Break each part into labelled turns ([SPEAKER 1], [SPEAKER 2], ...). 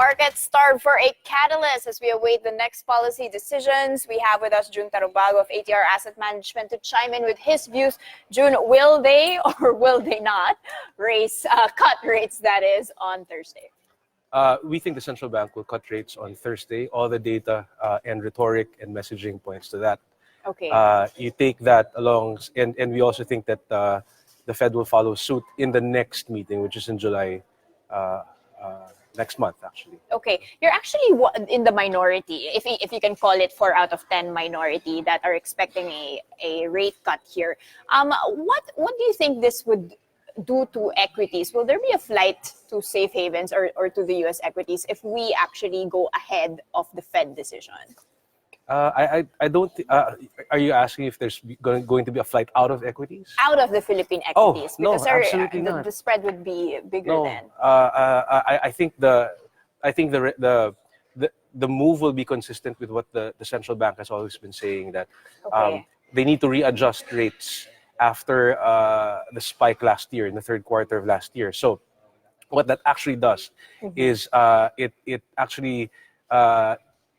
[SPEAKER 1] markets starved for a catalyst as we await the next policy decisions. We have with us Julian Tarrobago of ATR Asset Management to chime in with his views. June, will they or will they not cut rates, that is, on Thursday?
[SPEAKER 2] We think the central bank will cut rates on Thursday. All the data and rhetoric and messaging points to that.
[SPEAKER 1] Okay.
[SPEAKER 2] You take that along, and we also think that the Fed will follow suit in the next meeting, which is in July, next month, actually.
[SPEAKER 1] Okay. You're actually in the minority, if you can call it 4 out of 10 minority that are expecting a rate cut here. What do you think this would do to equities? Will there be a flight to safe havens or to the U.S. equities if we actually go ahead of the Fed decision?
[SPEAKER 2] I don't. Are you asking if there's going to be a flight out of equities?
[SPEAKER 1] Out of the Philippine equities,
[SPEAKER 2] no,
[SPEAKER 1] because
[SPEAKER 2] absolutely not.
[SPEAKER 1] The spread would be bigger then.
[SPEAKER 2] I think the move will be consistent with what the central bank has always been saying, that they need to readjust rates after the spike last year, in the third quarter of last year. So what that actually does is it actually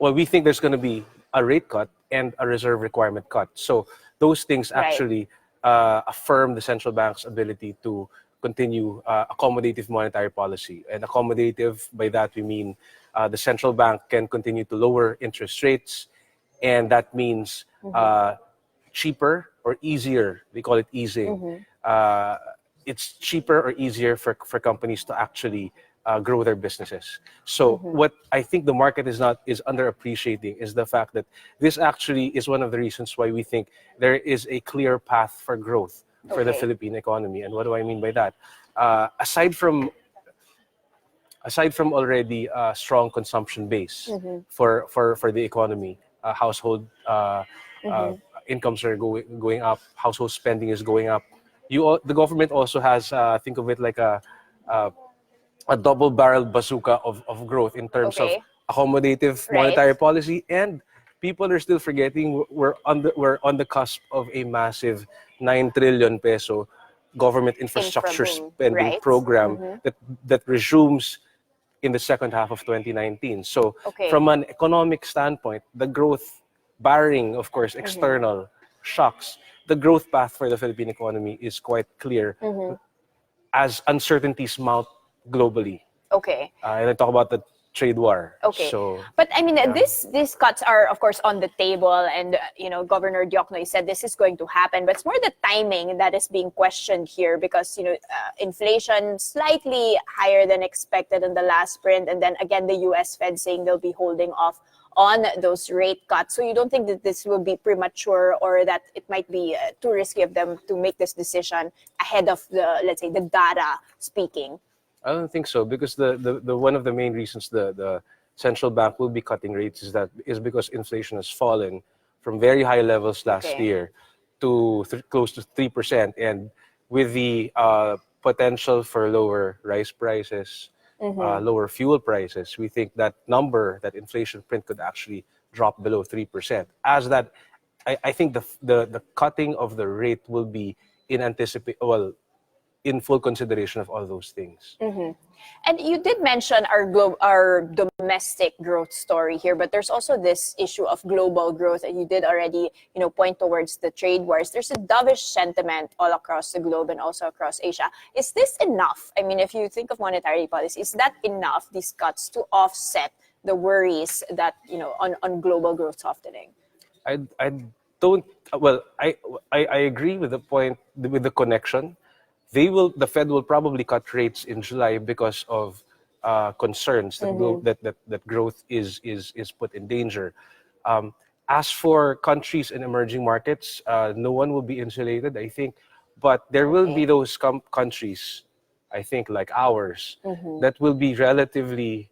[SPEAKER 2] we think there's going to be a rate cut and a reserve requirement cut. So those things actually affirm the central bank's ability to continue accommodative monetary policy. And accommodative, by that we mean the central bank can continue to lower interest rates, and that means cheaper or easier. We call it easing. It's cheaper or easier for companies to actually grow their businesses. So what I think the market is underappreciating is the fact that this actually is one of the reasons why we think there is a clear path for growth for the Philippine economy. And what do I mean by that? Aside from already a strong consumption base for the economy, household incomes are going up, household spending is going up. The government also has, think of it like a double-barreled bazooka of growth in terms of accommodative monetary policy, and people are still forgetting we're on the cusp of a massive 9 trillion peso government infrastructure spending program that resumes in the second half of 2019. So from an economic standpoint, the growth, barring of course external shocks, the growth path for the Philippine economy is quite clear as uncertainties mount globally. And I talk about the trade war. So,
[SPEAKER 1] but I mean, these cuts are of course on the table, and Governor Dioknoy said this is going to happen, but it's more the timing that is being questioned here, because inflation slightly higher than expected in the last sprint, and then again the US Fed saying they'll be holding off on those rate cuts. So you don't think that this will be premature, or that it might be too risky of them to make this decision ahead of the, let's say, the data speaking?
[SPEAKER 2] I don't think so, because the one of the main reasons the central bank will be cutting rates is because inflation has fallen from very high levels last year to close to 3%, and with the potential for lower rice prices, lower fuel prices, we think that inflation print could actually drop below 3%. As that, I think the cutting of the rate will be in full consideration of all those things.
[SPEAKER 1] And you did mention our domestic growth story here, but there's also this issue of global growth, and you did already point towards the trade wars. There's a dovish sentiment all across the globe and also across Asia. Is this enough? I mean, if you think of monetary policy, is that enough, these cuts, to offset the worries that on global growth softening?
[SPEAKER 2] I don't. Well, I agree with the point, with the connection. The Fed will probably cut rates in July because of concerns that growth is put in danger. As for countries in emerging markets, no one will be insulated, I think, but there will be those countries, I think, like ours, that will be relatively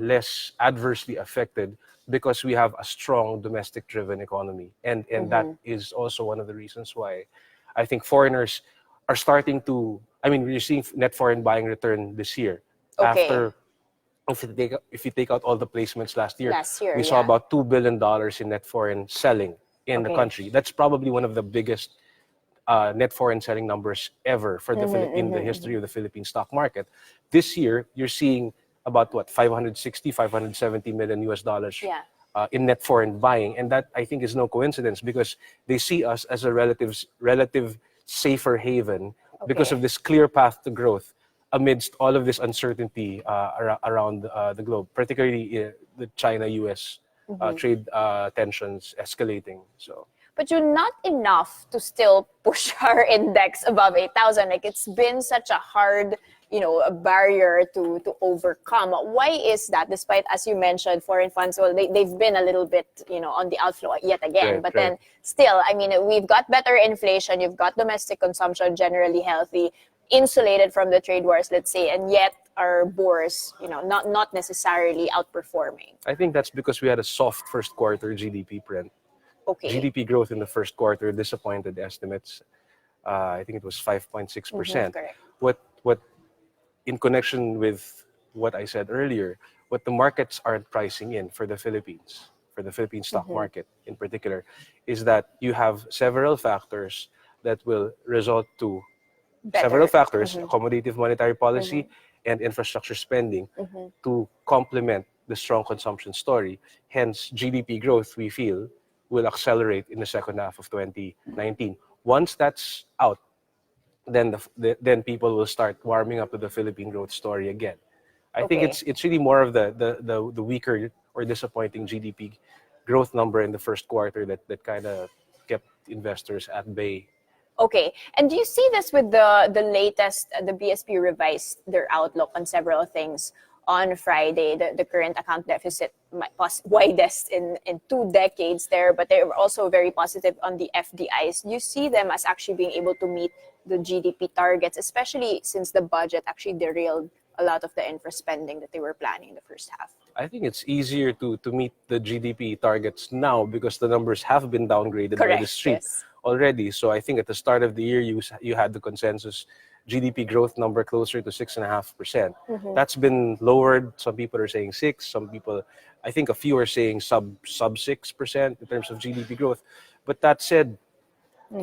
[SPEAKER 2] less adversely affected because we have a strong domestic-driven economy, and that is also one of the reasons why I think foreigners are starting to, we're seeing net foreign buying return this year. After, if you take out all the placements last year we saw about $2 billion in net foreign selling in the country. That's probably one of the biggest net foreign selling numbers ever for the in the history of the Philippine stock market. This year, you're seeing about what, 560, 570 million US dollars
[SPEAKER 1] Yeah.
[SPEAKER 2] in net foreign buying. And that, I think, is no coincidence, because they see us as a relative safer haven because
[SPEAKER 1] Okay.
[SPEAKER 2] of this clear path to growth amidst all of this uncertainty around the globe, particularly the China-US trade tensions escalating. So.
[SPEAKER 1] But you're not enough to still push our index above 8,000. Like, it's been such a hard, a barrier to overcome. Why is that? Despite, as you mentioned, foreign funds, well, they've been a little bit, on the outflow yet again.
[SPEAKER 2] Right,
[SPEAKER 1] but
[SPEAKER 2] right.
[SPEAKER 1] then still, I mean, we've got better inflation. You've got domestic consumption generally healthy, insulated from the trade wars, let's say, and yet our bourse, not necessarily outperforming.
[SPEAKER 2] I think that's because we had a soft first quarter GDP print.
[SPEAKER 1] Okay.
[SPEAKER 2] GDP growth in the first quarter disappointed estimates. I think it was 5.6%.
[SPEAKER 1] Correct.
[SPEAKER 2] What, in connection with what I said earlier, what the markets aren't pricing in for the Philippines, for the Philippine stock market in particular, is that you have several factors that will result to several factors, accommodative monetary policy and infrastructure spending, to complement the strong consumption story. Hence, GDP growth, we feel, will accelerate in the second half of 2019. Once that's out, then then people will start warming up to the Philippine growth story again. I think it's really more of the weaker or disappointing GDP growth number in the first quarter that kind of kept investors at bay.
[SPEAKER 1] Okay. And do you see this with the latest, the BSP revised their outlook on several things on Friday, the current account deficit widest in 2 decades there, but they were also very positive on the FDIs. Do you see them as actually being able to meet the GDP targets, especially since the budget actually derailed a lot of the infra spending that they were planning in the first half?
[SPEAKER 2] I think it's easier to meet the GDP targets now because the numbers have been downgraded by the street already. So I think at the start of the year, you had the consensus GDP growth number closer to 6.5%. That's been lowered. Some people are saying 6. Some people, I think a few are saying sub 6% in terms of GDP growth. But that said,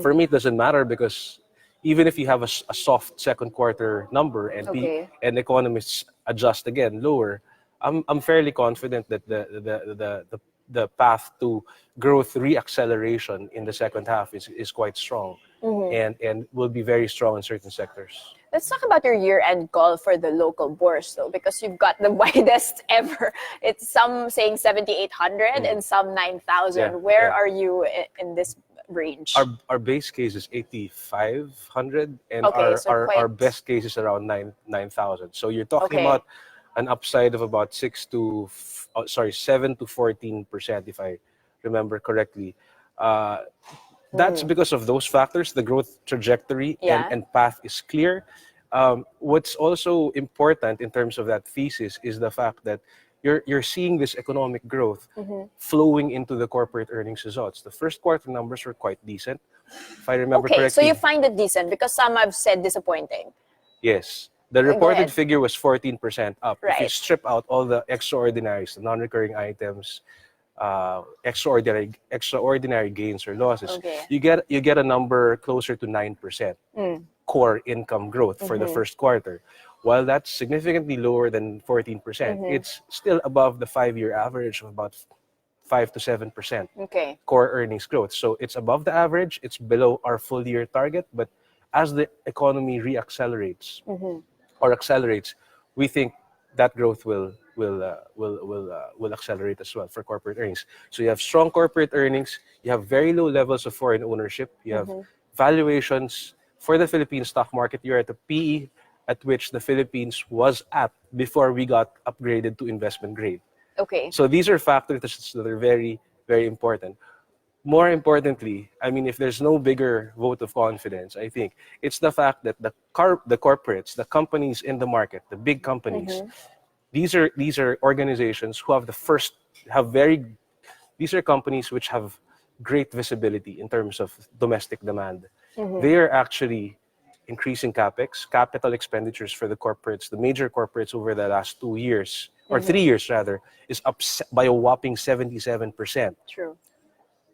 [SPEAKER 2] for me, it doesn't matter because even if you have a soft second quarter number and economists adjust again lower, I'm fairly confident that the path to growth reacceleration in the second half is quite strong and will be very strong in certain sectors.
[SPEAKER 1] Let's talk about your year-end call for the local bourse, though, because you've got the widest ever. It's some saying 7,800 and some 9,000.
[SPEAKER 2] Yeah,
[SPEAKER 1] Where are you in this range?
[SPEAKER 2] Our base case is 8,500 and our best case is around 9,000. So you're talking about an upside of about 7 to 14%, if I remember correctly. That's because of those factors. The growth trajectory and path is clear. What's also important in terms of that thesis is the fact that you're seeing this economic growth flowing into the corporate earnings results. The first quarter numbers were quite decent, if I remember correctly.
[SPEAKER 1] So you find it decent because some have said disappointing.
[SPEAKER 2] Yes. The reported figure was 14% up. If you strip out all the extraordinaries, the non-recurring items, extraordinary gains or losses, you get a number closer to 9% core income growth for the first quarter. While that's significantly lower than 14%, it's still above the 5-year average of about 5 to 7% core earnings growth. So it's above the average. It's below our full year target. But as the economy reaccelerates or accelerates, we think that growth will accelerate as well for corporate earnings. So you have strong corporate earnings. You have very low levels of foreign ownership. You have valuations for the Philippine stock market. You're at a PE at which the Philippines was at before we got upgraded to investment grade. So these are factors that are very, very important. More importantly, I mean, if there's no bigger vote of confidence, I think it's the fact that the corporates, the companies in the market, the big companies, these are organizations who have these are companies which have great visibility in terms of domestic demand. They are actually increasing capital expenditures for the corporates, the major corporates over the last 2 years, or 3 years rather, is up by a whopping 77%.
[SPEAKER 1] True.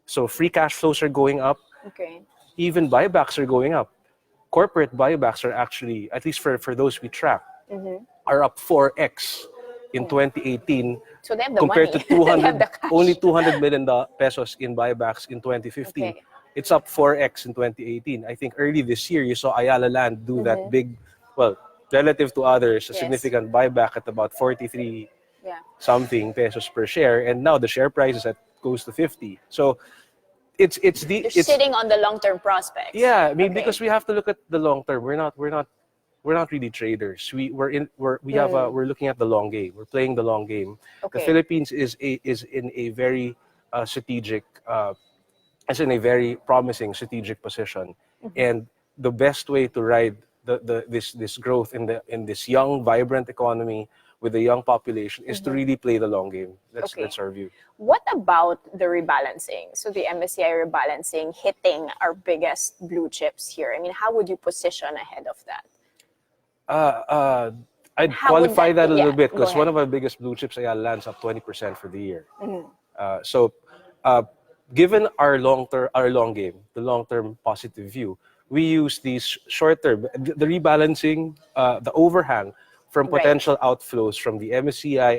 [SPEAKER 2] So free cash flows are going up. Even buybacks are going up. Corporate buybacks are actually, at least for those we track, are up 4x in 2018
[SPEAKER 1] So they have the
[SPEAKER 2] compared
[SPEAKER 1] money.
[SPEAKER 2] to
[SPEAKER 1] They have
[SPEAKER 2] 200
[SPEAKER 1] the cash.
[SPEAKER 2] only 200 million pesos in buybacks in 2015.
[SPEAKER 1] Okay.
[SPEAKER 2] It's up 4x in 2018. I think early this year you saw Ayala Land do that big, well, relative to others, a
[SPEAKER 1] Yes.
[SPEAKER 2] significant buyback at about 43
[SPEAKER 1] Yeah.
[SPEAKER 2] something pesos per share, and now the share price is at close to 50. So it's
[SPEAKER 1] You're sitting on the long-term prospects.
[SPEAKER 2] yeah, I mean,
[SPEAKER 1] Okay.
[SPEAKER 2] because we have to look at the long term. We're not really traders. We're looking at the long game. We're playing the long game. The
[SPEAKER 1] Okay.
[SPEAKER 2] Philippines is in a very strategic, is in a very promising strategic position, and the best way to ride this growth in this young, vibrant economy with a young population is to really play the long game. That's our view.
[SPEAKER 1] What about the rebalancing? So the MSCI rebalancing hitting our biggest blue chips here. I mean, how would you position ahead of that?
[SPEAKER 2] I'd
[SPEAKER 1] How would
[SPEAKER 2] qualify that a little
[SPEAKER 1] yeah,
[SPEAKER 2] bit
[SPEAKER 1] go
[SPEAKER 2] because one
[SPEAKER 1] ahead.
[SPEAKER 2] of our biggest blue chips lands up 20% for the year. So, uh, given our long game, the long term positive view, we use these short term, the rebalancing, the overhang from
[SPEAKER 1] Right.
[SPEAKER 2] potential outflows from the MSCI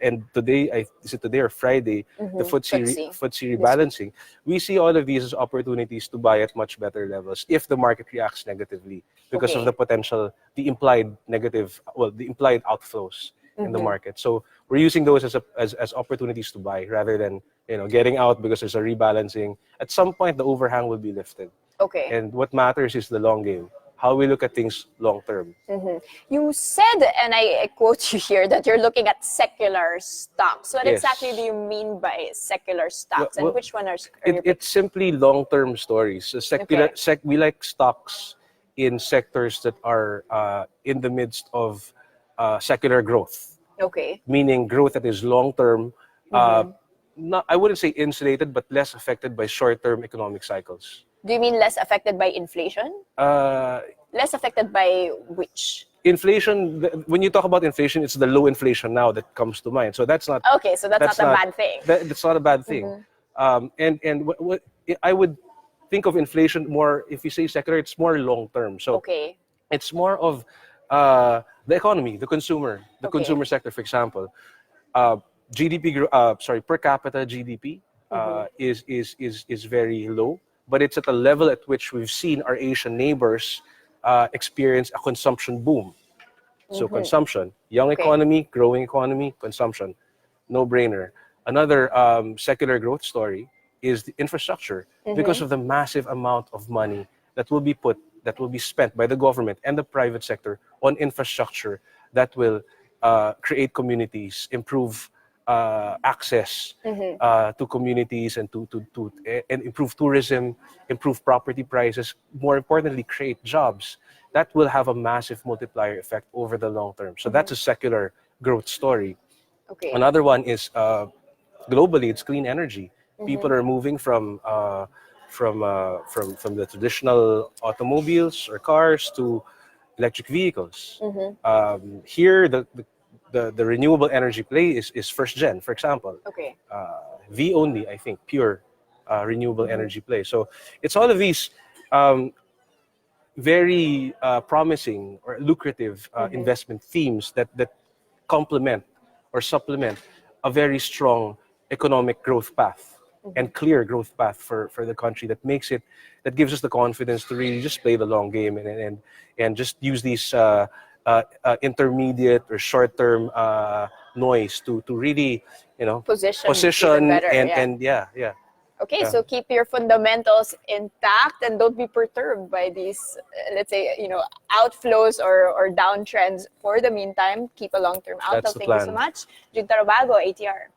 [SPEAKER 2] and today, is it today or Friday, the FTSE rebalancing. We see all of these as opportunities to buy at much better levels if the market reacts negatively because of the potential, the implied negative, well, the implied outflows in the market. So we're using those as opportunities to buy rather than getting out because there's a rebalancing. At some point, the overhang will be lifted.
[SPEAKER 1] Okay.
[SPEAKER 2] And what matters is the long game, how we look at things long term.
[SPEAKER 1] You said, and I quote you here, that you're looking at secular stocks. What
[SPEAKER 2] Yes.
[SPEAKER 1] exactly do you mean by secular stocks,
[SPEAKER 2] Well,
[SPEAKER 1] and which one are you
[SPEAKER 2] it's simply long-term stories. So secular,
[SPEAKER 1] Okay.
[SPEAKER 2] we like stocks in sectors that are in the midst of secular growth,
[SPEAKER 1] Okay.
[SPEAKER 2] meaning growth that is long-term. Not, I wouldn't say insulated, but less affected by short-term economic cycles.
[SPEAKER 1] Do you mean less affected by inflation? Less affected by which?
[SPEAKER 2] Inflation. When you talk about inflation, it's the low inflation now that comes to mind. So that's not.
[SPEAKER 1] Okay, so that's not a bad thing.
[SPEAKER 2] That's not a bad thing. And what I would think of inflation more, if you say secular, it's more long term. So
[SPEAKER 1] Okay.
[SPEAKER 2] it's more of the economy, the consumer sector, for example. Per capita GDP is very low, but it's at a level at which we've seen our Asian neighbors experience a consumption boom. So consumption, young economy, growing economy, consumption, no brainer. Another secular growth story is the infrastructure because of the massive amount of money that will be spent by the government and the private sector on infrastructure that will create communities, improve access to communities and and improve tourism, improve property prices, more importantly, create jobs. That will have a massive multiplier effect over the long term. So that's a secular growth story.
[SPEAKER 1] Okay.
[SPEAKER 2] Another one is globally, it's clean energy. People are moving from the traditional automobiles or cars to electric vehicles. Here, the renewable energy play is first gen, for example.
[SPEAKER 1] Okay.
[SPEAKER 2] V only, I think, pure renewable energy play. So it's all of these very promising or lucrative investment themes that complement or supplement a very strong economic growth path and clear growth path for the country that gives us the confidence to really just play the long game and just use these intermediate or short-term noise to really
[SPEAKER 1] Position even
[SPEAKER 2] position
[SPEAKER 1] better,
[SPEAKER 2] and
[SPEAKER 1] yeah.
[SPEAKER 2] yeah.
[SPEAKER 1] Okay, so keep your fundamentals intact and don't be perturbed by these, let's say, outflows or downtrends. For the meantime, keep a long-term outlook.
[SPEAKER 2] That's the
[SPEAKER 1] Thank you so
[SPEAKER 2] plan.
[SPEAKER 1] much. Julian Tarrobago, ATR.